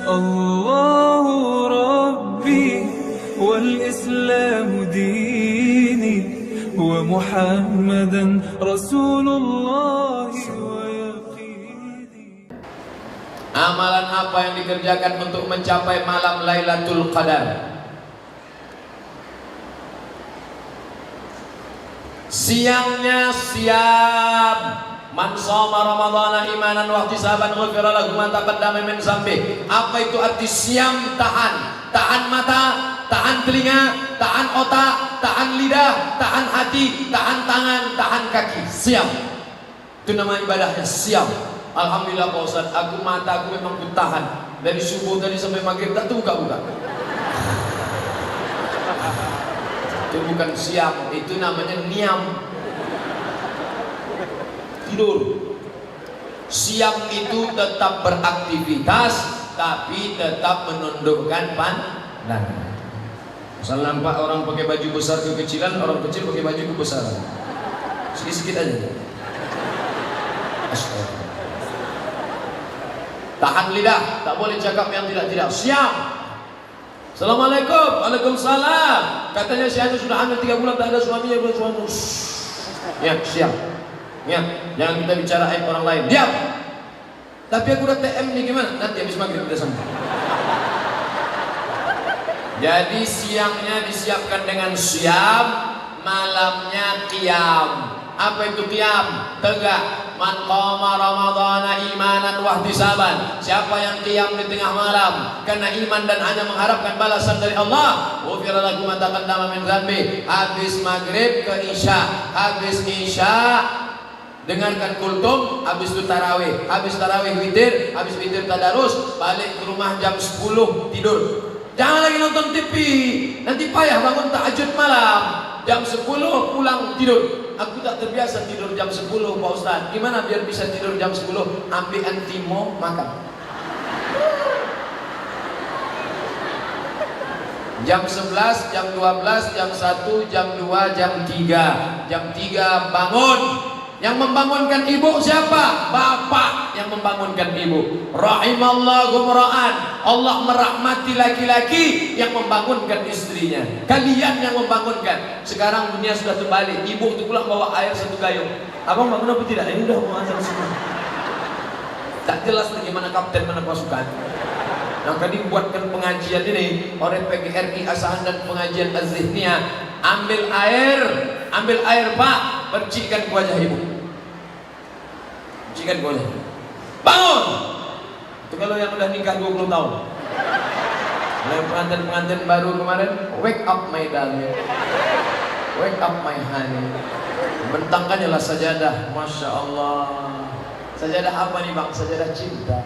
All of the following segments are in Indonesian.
الله ربي والإسلام ديني ومحمدا رسول الله ويقيني. Amalan apa yang dikerjakan untuk mencapai malam Lailatul Qadar? Siangnya siap. Man shoma ramadhana imanan wa ihtisaban ghufira lahu ma taqaddama min dzambi. Apa itu arti siam? Tahan. Tahan mata, tahan telinga, tahan otak, tahan lidah, tahan hati, tahan tangan, tahan kaki. Siam. Itu nama ibadahnya, siam. Alhamdulillah Pak Ustaz, aku mata aku memang kutahan. Dari subuh tadi sampai maghrib tak buka-buka. Itu bukan siam, itu namanya niam. Tidur. Siam itu tetap beraktivitas tapi tetap menundukkan pandangan. Misal nampak orang pakai baju besar kekecilan, orang kecil pakai baju kebesaran. Sedikit-sedikit aja. Astagfirullah. Tahan lidah, tak boleh cakap yang tidak-tidak. Siam. Assalamualaikum. Waalaikumsalam. Katanya si Anu sudah hamil 3 bulan tak ada suaminya, belum suami. Ya, siap. Ya, jangan kita bicara aib orang lain. Diam. Tapi aku udah TM nih, gimana? Nanti habis maghrib udah sampai. Jadi siangnya disiapkan dengan siam, malamnya qiyam. Apa itu qiyam? Tegak. Man qama ramadhana imanan wa ihtisaban. Siapa yang qiyam di tengah malam karena iman dan hanya mengharapkan balasan dari Allah, ghufira lahu ma taqaddama min dzambi. Habis maghrib ke isya, habis isya dengarkan kultum, habis itu tarawih, habis tarawih witir, habis witir tadarus, balik ke rumah jam 10 tidur. Jangan lagi nonton TV, nanti payah bangun tahajud malam. Jam 10 pulang tidur. Aku tak terbiasa tidur jam 10 Pak Ustaz. Gimana biar bisa tidur jam 10? Ambil antimo, makan. Jam 11, jam 12, jam 1, jam 2, jam 3. Jam 3 bangun. Yang membangunkan ibu siapa? Bapak yang membangunkan ibu. Rahimallahu mra'an. Allah merahmati laki-laki yang membangunkan istrinya. Kalian yang membangunkan. Sekarang dunia sudah terbalik. Ibu itu pulang bawa air 1 gayung. Abang bangun apa tidak? Ini udah mau azan semua. Tak jelas bagaimana kapten mana pasukan. Maka dibuatkan pengajian ini oleh PGRI Asahan dan pengajian Az-Zihniyah. Ambil air Pak, percikan ke wajah ibu. Percikan ke wajah. Bangun. Itu kalau yang udah nikah 20 tahun. Yang pengantin-pengantin baru kemarin, wake up my darling, wake up my honey. Bentangkannya lah sajadah, masya Allah. Sajadah apa nih bang? Sajadah cinta.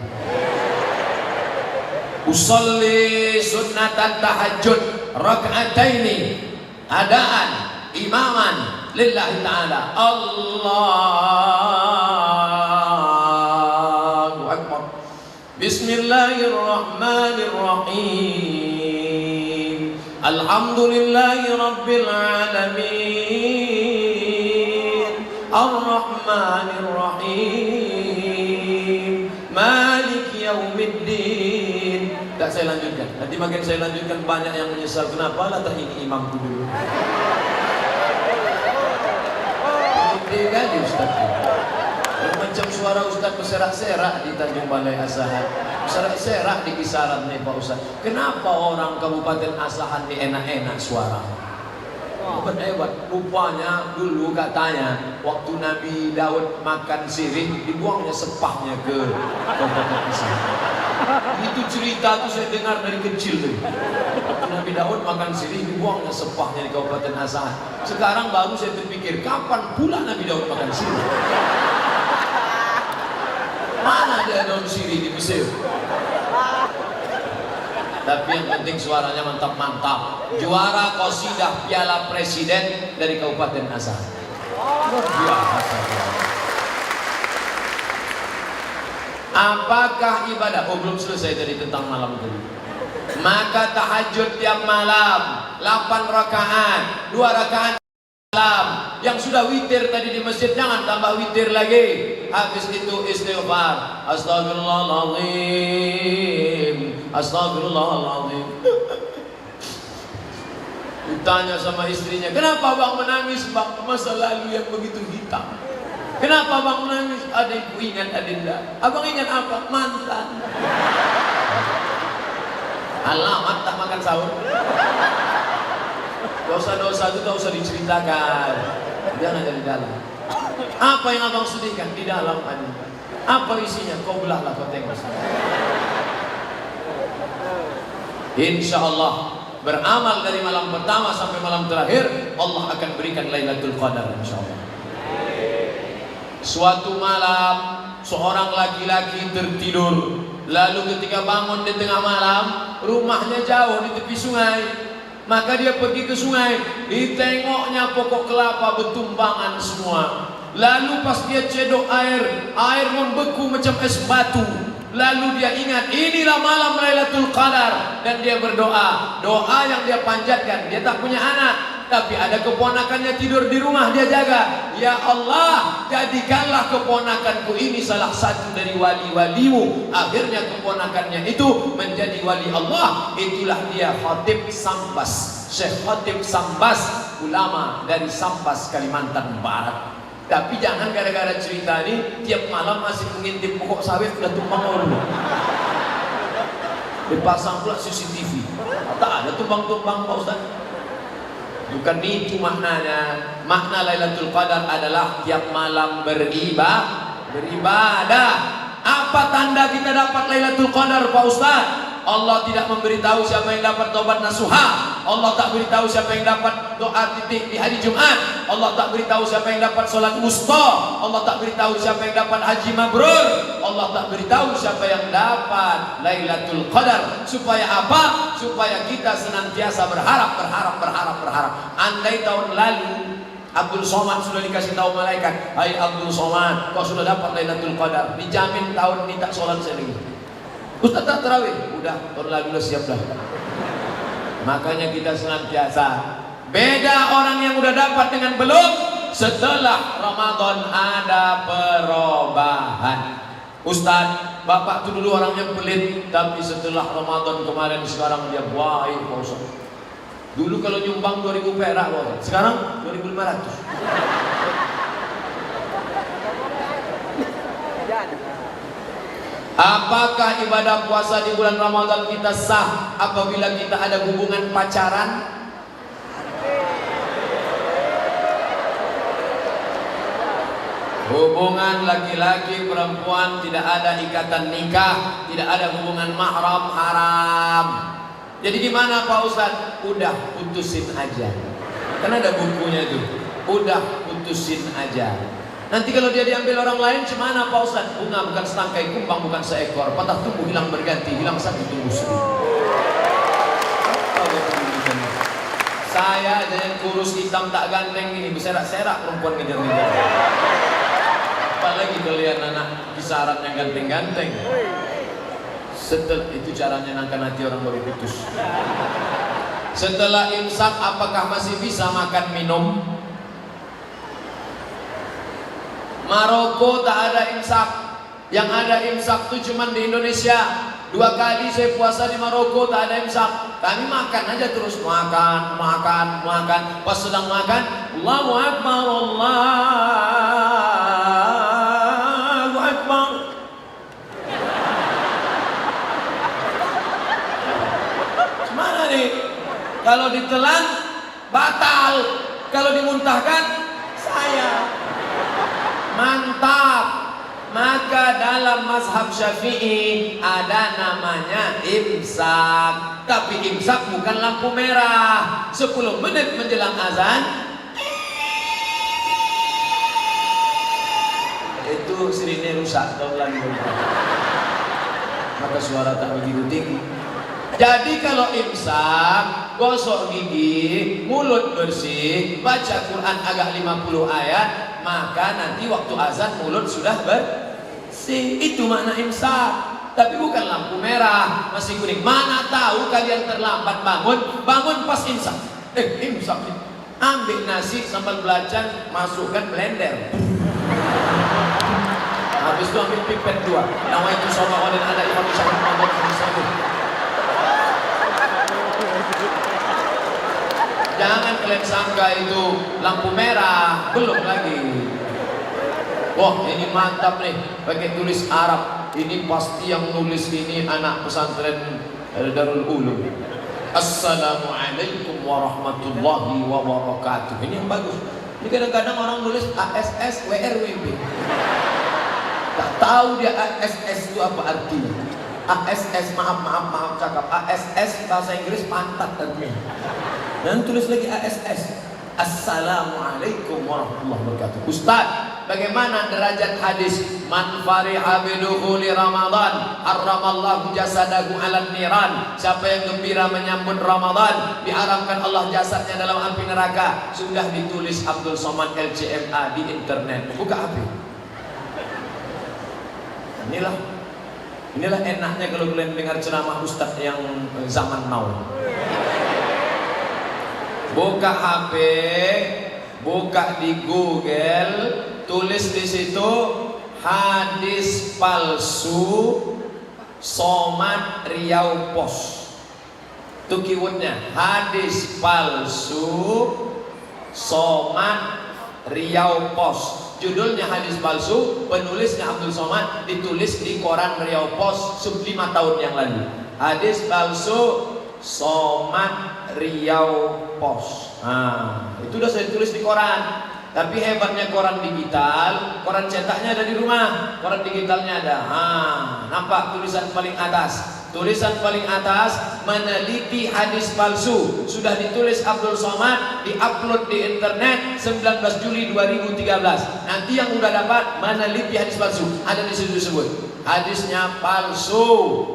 Usolli sunnatan tahajud raka'ataini adaan imaman lillahi ta'ala. Allahu akbar. Bismillahirrahmanirrahim. Alhamdulillahi rabbil alamin. Ar-Rahmanir-Rahim. Maliki yaumiddin. Tak saya lanjutkan. Nanti makin saya lanjutkan banyak yang menyesal. Kenapa lah ini imamku dulu. Kali Ustaz. Macam suara Ustaz berserak-serak di Tanjung Balai Asahan. Berserak-serak di kisaran nih Pak Ustaz. Kenapa orang Kabupaten Asahan ini enak-enak suara? Hebat. Rupanya dulu katanya waktu Nabi Daud makan sirih, dibuangnya sepahnya ke Kabupaten Asahan. Itu cerita tuh saya dengar dari kecil tuh. Waktu Nabi Daud makan sirih, dibuangnya sepahnya di Kabupaten Asahan. Sekarang baru saya berpikir, kapan pula Nabi Daud makan sirih? Mana ada daun sirih di Mesir? Tapi yang penting suaranya mantap-mantap. Juara qasidah Piala Presiden dari Kabupaten Asahan. Luar biasa. Apakah ibadah? Oh belum selesai tadi tentang malam tadi. Maka tahajud tiap malam 8 rakaat, 2 rakaat malam. Yang sudah witir tadi di masjid jangan tambah witir lagi. Habis itu istighfar. Astagfirullahaladzim. Astagfirullahaladzim. Ditanya sama istrinya, kenapa bang menangis bang? Masa lalu yang begitu hitam. Kenapa bang menangis? Adikku ingat adinda. Abang ingat apa? Mantan. Alamat tak makan sahur. Dosa-dosa itu tak usah diceritakan. Jangan dari dalam. Apa yang abang sedihkan? Di dalam adinda. Apa isinya? Kau belahlah kau tengok. Insya Allah beramal dari malam pertama sampai malam terakhir, Allah akan berikan Lailatul Qadar insya Allah. Suatu malam seorang laki-laki tertidur, lalu ketika bangun di tengah malam, rumahnya jauh di tepi sungai. Maka dia pergi ke sungai, ditengoknya pokok kelapa bertumbangan semua. Lalu pas dia cedok air membeku macam es batu. Lalu dia ingat, inilah malam Lailatul Qadar, dan dia berdoa. Doa yang dia panjatkan, dia tak punya anak, tapi ada keponakannya tidur di rumah, dia jaga. Ya Allah, jadikanlah keponakanku ini salah satu dari wali-walimu. Akhirnya keponakannya itu menjadi wali Allah. Itulah dia Khatib Sambas, Syekh Khatib Sambas, ulama dari Sambas, Kalimantan Barat. Tapi jangan gara-gara cerita ini tiap malam masih mengintip pokok sawit sudah tumbang orang. Dipasang pula CCTV. Tak ada tumbang-tumbang Pak Ustaz. Bukan itu maknanya. Makna Lailatul Qadar adalah tiap malam beribadah. Apa tanda kita dapat Lailatul Qadar Pak Ustaz? Allah tidak memberitahu siapa yang dapat taubat nasuha. Allah tak beritahu siapa yang dapat doa titik di hari Jumat. Allah tak beritahu siapa yang dapat solat wusta. Allah tak beritahu siapa yang dapat haji mabrur. Allah tak beritahu siapa yang dapat Lailatul Qadar. Supaya apa? Supaya kita senantiasa berharap. Andai tahun lalu Abdul Somad sudah dikasih tahu malaikat, hai Abdul Somad, kau sudah dapat Lailatul Qadar, dijamin tahun ini tak sholat sekali. Ustaz tak tarawih, udah tahun lalu udah siap dah. Makanya kita senantiasa beda orang yang udah dapat dengan belum. Setelah Ramadan ada perubahan. Ustaz, bapak tuh dulu orangnya pelit, tapi setelah Ramadan kemarin sekarang dia baik Pak Ustaz. Dulu kalau nyumbang 2000 perak Pak Ustaz, sekarang 2500. Apakah ibadah puasa di bulan Ramadan kita sah apabila kita ada hubungan pacaran? Hubungan laki-laki perempuan tidak ada ikatan nikah, tidak ada hubungan mahram, haram. Jadi gimana Pak Ustaz? Udah putusin aja. Kan ada bukunya itu. Udah putusin aja. Nanti kalau dia diambil orang lain, gimana Pak Ustaz? Bunga bukan setangkai, kumbang bukan seekor, patah tumbuh hilang berganti, hilang satu tumbuh seribu. Saya aja yang kurus hitam tak ganteng ini, berserak-serak perempuan ngejar-ngejar. Apalagi kalian anak kisaran yang ganteng-ganteng. Setelah itu caranya nangkan hati orang baru putus. Setelah imsak, apakah masih bisa makan minum? Maroko tak ada imsak. Yang ada imsak itu cuma di Indonesia. 2 kali saya puasa di Maroko tak ada imsak. Kami makan aja terus, makan. Pas sedang makan, Allahu Akbar, Allahu Akbar. Gimana nih? Kalau ditelan batal, kalau dimuntahkan saya. Mantap. Maka dalam mazhab Syafi'i ada namanya imsak. Tapi imsak bukan lampu merah. 10 menit menjelang azan itu sirine rusak tahun lalu. Maka suara tak begitu tinggi. Jadi kalau imsak, gosok gigi, mulut bersih, baca Quran agak 50 ayat, maka nanti waktu azan mulut sudah bersih. Itu makna imsak. Tapi bukan lampu merah, masih kuning. Mana tahu kalian terlambat bangun pas imsak. Imsak. Ambil nasi sambal belacan, masukkan blender. Habis itu ambil pipet 2. Nama itu sama oleh anak Imam Syafi'i. sangka itu lampu merah, belum lagi. Wah, ini mantap nih, pakai tulis Arab. Ini pasti yang nulis ini anak pesantren Darul Ulum. Assalamualaikum warahmatullahi wabarakatuh. Ini yang bagus. Ini kadang-kadang orang nulis ASS WRWB. Tak tahu dia ASS itu apa artinya. ASS, maaf cakap. ASS bahasa Inggris pantat artinya. Dan tulis lagi ASS. Assalamualaikum warahmatullahi wabarakatuh. Ustaz, bagaimana derajat hadis man fariha bidukhuli Ramadan harramallahu jasadahu 'alan niran? Siapa yang gembira menyambut Ramadan, diharamkan Allah jasadnya dalam api neraka. Sudah ditulis Abdul Somad LCMA di internet. Buka HP. Inilah enaknya kalau kalian dengar ceramah ustaz yang zaman now. Buka HP, buka di Google, tulis di situ hadis palsu Somad Riau Pos. Itu keywordnya, hadis palsu Somad Riau Pos. Judulnya hadis palsu, penulisnya Abdul Somad, ditulis di koran Riau Pos 5 tahun yang lalu. Hadis palsu Somad Riau Pos. Nah, itu udah saya tulis di koran. Tapi hebatnya koran digital, koran cetaknya ada di rumah, koran digitalnya ada. Nampak tulisan paling atas. Tulisan paling atas, meneliti hadis palsu. Sudah ditulis Abdul Somad, diupload di internet 19 Juli 2013. Nanti yang udah dapat meneliti hadis palsu, ada di situ disebut hadisnya palsu.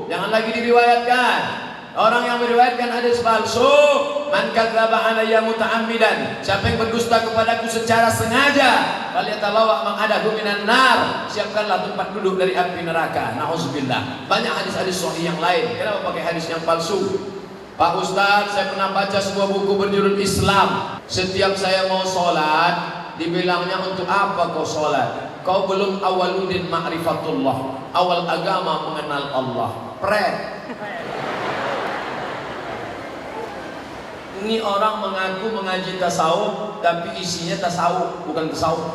Jangan lagi diriwayatkan. Orang yang meriwayatkan hadis palsu, man kadzdzaba alayya muta'ammidan, siapa yang berdusta kepadaku secara sengaja, falyatabawwa maq'adahu minan nar, siapkanlah tempat duduk dari api neraka. Nauzubillah. Banyak hadis-hadis sahih yang lain. Kenapa pakai hadis yang palsu? Pak Ustaz, saya pernah baca sebuah buku berjudul Islam. Setiap saya mau sholat, dibilangnya untuk apa kau sholat? Kau belum awaludin ma'rifatullah, awal agama mengenal Allah. Pret. Ini orang mengaku mengaji tasawuf, tapi isinya tasawuf, bukan tasawuf.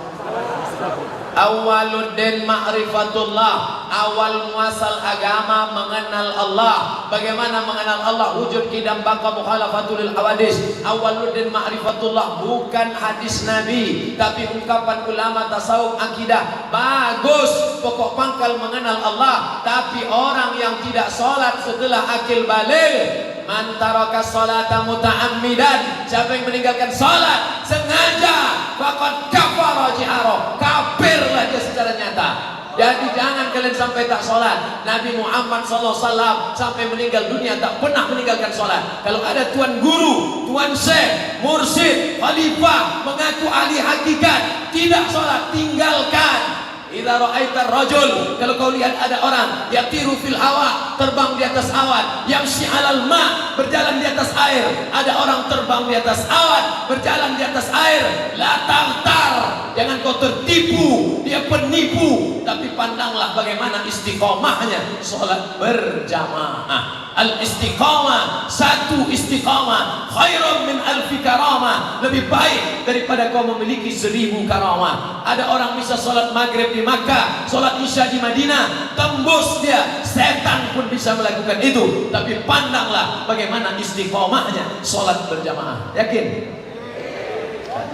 Awaluddin ma'rifatullah, awal muasal agama mengenal Allah. Bagaimana mengenal Allah? Wujud kidam baka mukhalafatul hawadis. Awaluddin ma'rifatullah bukan hadis Nabi, tapi ungkapan ulama tasawuf akidah. Bagus, pokok pangkal mengenal Allah. Tapi orang yang tidak sholat setelah akil balik, man taraka sholata muta'ammidan, siapa yang meninggalkan sholat sengaja, faqad kafara jihara, kafirlah dia secara nyata. Jadi jangan kalian sampai tak sholat. Nabi Muhammad SAW sampai meninggal dunia tak pernah meninggalkan sholat. Kalau ada tuan guru, tuan syekh, mursyid, khalifah mengaku ahli hakikat, tidak sholat, tinggalkan. Idza ra'aitar rajul, kalau kau lihat ada orang yatiru fil hawa, terbang di atas awan, yamshi 'alal ma, berjalan di atas air. Ada orang terbang di atas awan, berjalan di atas air. La taghtar, jangan kau tertipu, dia penipu. Tapi pandanglah bagaimana istiqomahnya salat berjamaah. Al-istiqamah, satu istiqamah khairun min alfi karamah, lebih baik daripada kau memiliki 1000 karamah. Ada orang bisa sholat maghrib di Makkah, sholat isya di Madinah, tembus dia, setan pun bisa melakukan itu. Tapi pandanglah bagaimana istiqamahnya sholat berjamaah. Yakin?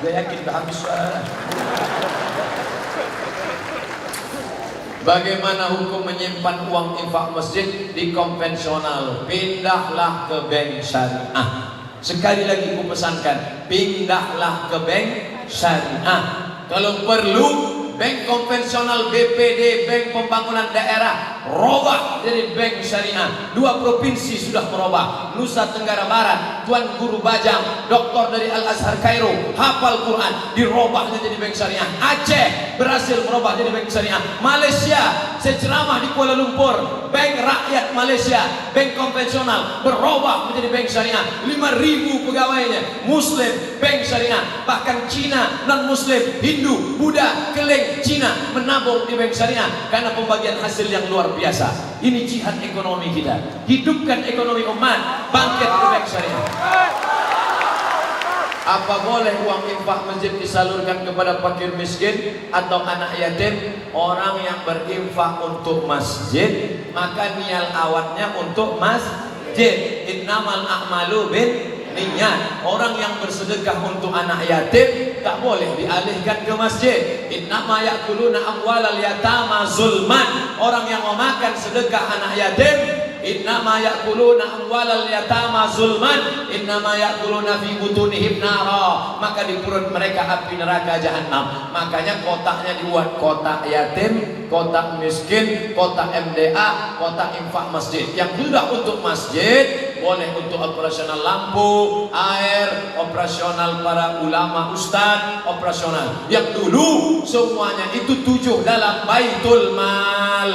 Gue yakin udah habis suara. Bagaimana hukum menyimpan uang infak masjid di konvensional? Pindahlah ke bank syariah. Sekali lagi ku pesankan, pindahlah ke bank syariah. Kalau perlu bank konvensional, BPD, bank pembangunan daerah, robah jadi bank syariah. 2 provinsi sudah merubah. Nusa Tenggara Barat, Tuan Guru Bajang, doktor dari Al-Azhar Kairo, hafal Quran, dirobahnya jadi bank syariah. Aceh berhasil merubah jadi bank syariah. Malaysia, saya ceramah di Kuala Lumpur, bank rakyat Malaysia, bank konvensional berubah menjadi bank syariah. 5.000 pegawainya Muslim, bank syariah. Bahkan Cina, non Muslim, Hindu, Buddha, Keleng, Cina menabung di bank syariah karena pembagian hasil yang luar biasa. Ini jihad ekonomi kita. Hidupkan ekonomi umat, bangkit ke bank syariah. Apa boleh uang infak masjid disalurkan kepada fakir miskin atau anak yatim? Orang yang berinfak untuk masjid, maka niat awatnya untuk masjid. Innamal a'malu bin niat. Orang yang bersedekah untuk anak yatim tak boleh dialihkan ke masjid. Innama ya'kuluna amwalal yatama zulman. Orang yang memakan sedekah anak yatim, innama ya'kuluna amwalal yatama zulman, innama ya'kuluna fi butunihim nara. Maka di perut mereka api neraka jahanam. Makanya kotaknya dibuat kotak yatim, kotak miskin, kotak MDA, kotak infak masjid. Yang sudah untuk masjid boleh untuk operasional lampu, air, operasional para ulama, ustaz, operasional. Yang dulu semuanya itu 7 dalam baitul mal.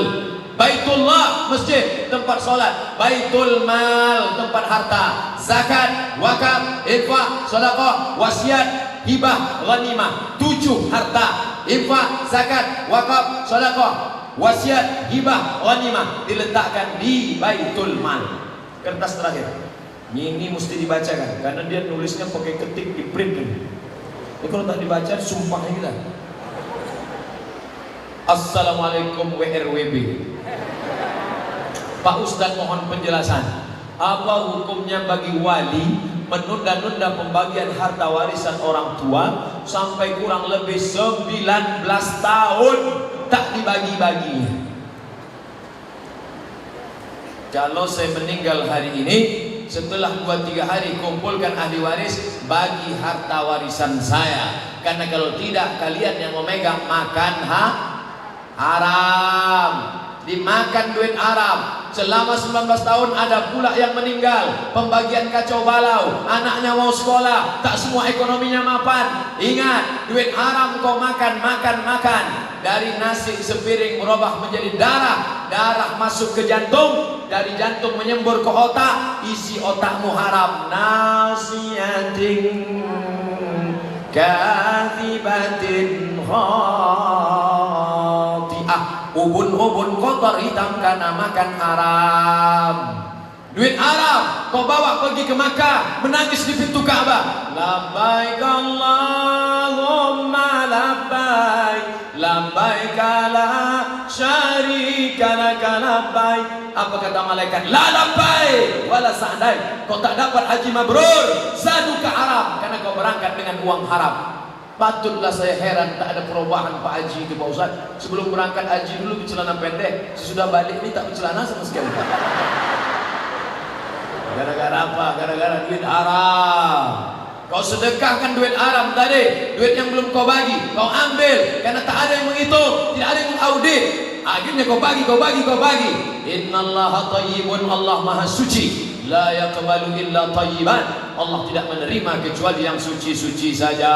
Baitullah, masjid, tempat solat. Baitul mal, tempat harta. Zakat, wakaf, infak, sedekah, wasiat, hibah, ghanimah. 7 harta. Infak, zakat, wakaf, sedekah, wasiat, hibah, ghanimah diletakkan di baitul mal. Kertas terakhir. Ini mesti dibacakan karena dia nulisnya pakai ketik di print ini. Jadi kalau tak dibaca sumpahnya kita. Assalamualaikum WRWB. Pak Ustadz mohon penjelasan. Apa hukumnya bagi wali menunda-nunda pembagian harta warisan orang tua sampai kurang lebih 19 tahun tak dibagi-bagi? Kalau saya meninggal hari ini, setelah 2-3 hari kumpulkan ahli waris, bagi harta warisan saya. Karena kalau tidak, kalian yang memegang makan haram, dimakan duit haram. Selama 19 tahun ada pula yang meninggal, pembagian kacau balau, anaknya mau sekolah, tak semua ekonominya mapan. Ingat, duit haram kau makan. Dari nasi sepiring berubah menjadi darah, darah masuk ke jantung, dari jantung menyembur ke otak, isi otakmu haram. Nasiyatin kadzibatin khati'ah. Ubun-ubun kotor hitam karena makan haram. Duit haram kau bawa pergi ke Makkah, menangis di pintu Ka'bah. Labbaik Allahumma labbaik, labbaik la syarika laka labbaik. Apa kata malaikat? La labbaik wala sa'daik. Kau tak dapat haji mabrur, zaduka haram, karena kau berangkat dengan uang haram. Patutlah saya heran tak ada perubahan Pak Haji itu Pak Ustaz. Sebelum berangkat haji dulu bercelana pendek, sesudah balik ini tak bercelana sama sekali. Gara-gara apa? Gara-gara duit haram. Kau sedekahkan duit haram tadi, duit yang belum kau bagi, kau ambil karena tak ada yang menghitung, tidak ada yang mengaudit. Akhirnya kau bagi. Innallaha thayyibun, Allah Maha Suci. La yaqbalu illa thayyiban. Allah tidak menerima kecuali yang suci-suci saja.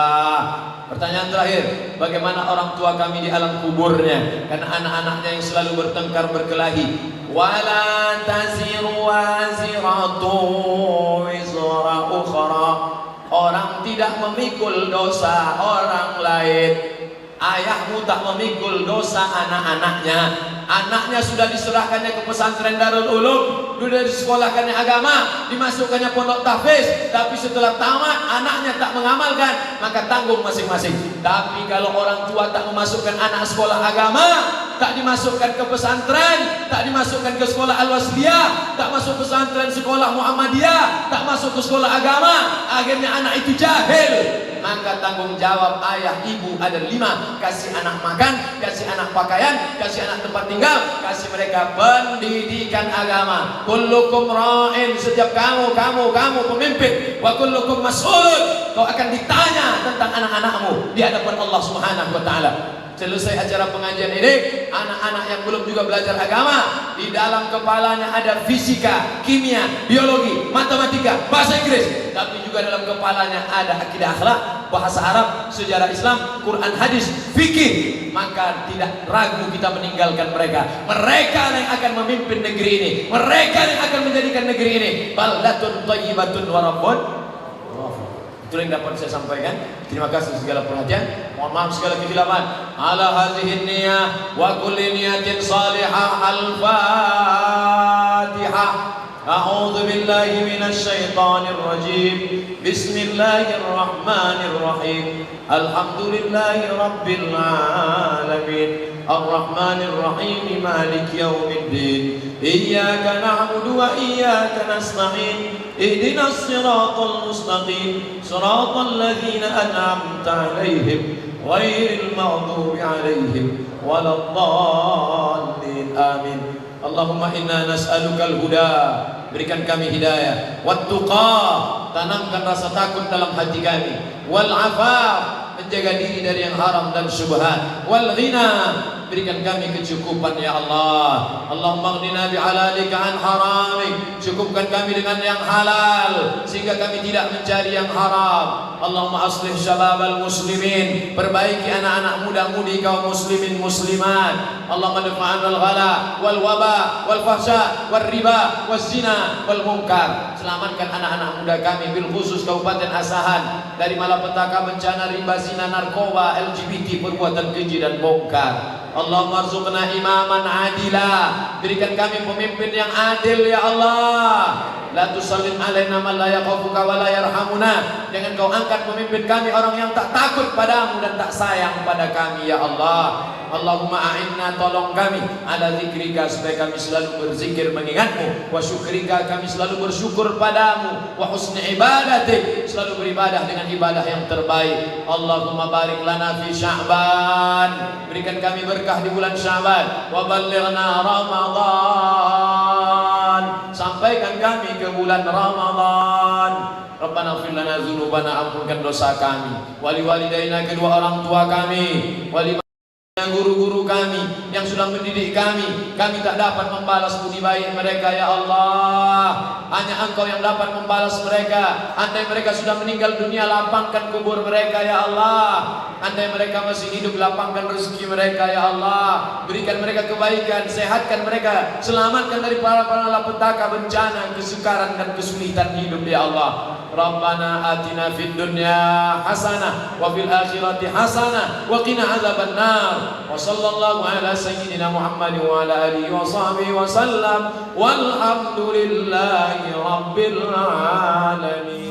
Pertanyaan terakhir, bagaimana orang tua kami di alam kuburnya? Karena anak-anaknya yang selalu bertengkar berkelahi. Wala taziru waziratu wizra ukhra. Orang tidak memikul dosa orang lain. Ayahmu tak memikul dosa anak-anaknya. Anaknya sudah diserahkannya ke pesantren Darul Ulum, sudah disekolahkannya agama, dimasukkannya pondok tahfiz, tapi setelah tamat anaknya tak mengamalkan, maka tanggung masing-masing. Tapi kalau orang tua tak memasukkan anak sekolah agama, tak dimasukkan ke pesantren, tak dimasukkan ke sekolah Al-Wasliyah, tak masuk pesantren sekolah Muhammadiyah, tak masuk ke sekolah agama, akhirnya anak itu jahil. Maka tanggung jawab ayah ibu ada 5. Kasih anak makan, kasih anak pakaian, kasih anak tempat tinggal, kasih mereka pendidikan agama. Kullukum ra'in, setiap kamu pemimpin. Wa kullukum mas'ulun, kau akan ditanya tentang anak-anakmu di hadapan Allah Subhanahu wa taala. Selesai acara pengajian ini, anak-anak yang belum juga belajar agama, di dalam kepalanya ada fisika, kimia, biologi, matematika, bahasa Inggris, tapi juga dalam kepalanya ada akidah akhlak, bahasa Arab, sejarah Islam, Quran, hadis, fikih. Maka tidak ragu kita meninggalkan mereka. Mereka yang akan memimpin negeri ini, mereka yang akan menjadikan negeri ini baldatun thayyibatun wa rabbun. Itu yang dapat saya sampaikan. Terima kasih segala perhatian. Mohon maaf segala kekhilafan. Ala hadhihi niyyah wa kulli niyatin salihah. Al-Fatihah. أعوذ بالله من الشيطان الرجيم بسم الله الرحمن الرحيم الحمد لله رب العالمين الرحمن الرحيم مالك يوم الدين إياك نعبد وإياك نستعين اهدنا الصراط المستقيم صراط الذين أنعمت عليهم غير المغضوب عليهم ولا الضالين آمين. Allahumma inna nas'alukal huda, berikan kami hidayah, wat-tuqa, tanamkan rasa takut dalam hati kami, wal afaf, menjaga diri dari yang haram dan syubhat, wal ghina, berikan kami kecukupan ya Allah. Allahumma aghnina bihalalika an haramik, cukupkan kami dengan yang halal sehingga kami tidak mencari yang haram. Allahumma aslih syababal muslimin, perbaiki anak-anak muda-mudi kaum muslimin muslimat. Allahumma dafa'an al-ghala wal waba wal fahsya wal riba wal zina wal munkar. Selamatkan anak-anak muda kami bil khusus Kabupaten Asahan dari malapetaka, bencana, riba, zina, narkoba, LGBT, perbuatan keji dan munkar. Allahumma arzuqna imaman adila, berikan kami pemimpin yang adil ya Allah. La tusallim alaina man la yakhafuka wa la yarhamuna, jangan kau angkat pemimpin kami orang yang tak takut padamu dan tak sayang pada kami ya Allah. Allahumma a'inna, tolong kami ala zikrika, supaya kami selalu berzikir mengingatmu, wa syukrika, kami selalu bersyukur padamu, wa husni ibadatik, selalu beribadah dengan ibadah yang terbaik. Allahumma barik lana fi Sya'ban, berikan kami berkah di bulan Sya'ban, wa ballighna Ramadan, sampaikan kami ke bulan Ramadan. Rabbana ighfir lana dzunubana, ampunkan dosa kami, wali walidaina, kedua orang tua kami, wali guru-guru kami yang sudah mendidik kami. Kami tak dapat membalas budi baik mereka ya Allah, hanya Engkau yang dapat membalas mereka. Andai mereka sudah meninggal dunia, lapangkan kubur mereka ya Allah. Andai mereka masih hidup, lapangkan rezeki mereka ya Allah. Berikan mereka kebaikan, sehatkan mereka, selamatkan dari para malapetaka, bencana, kesukaran dan kesulitan hidup ya Allah. Rabbana atina fid dunya hasanah wa fil akhirati hasanah wa qina adzabannar. Wa sallallahu ala sayyidina Muhammad wa ala alihi wa sahbihi wa sallam walhamdulillahi rabbil alamin.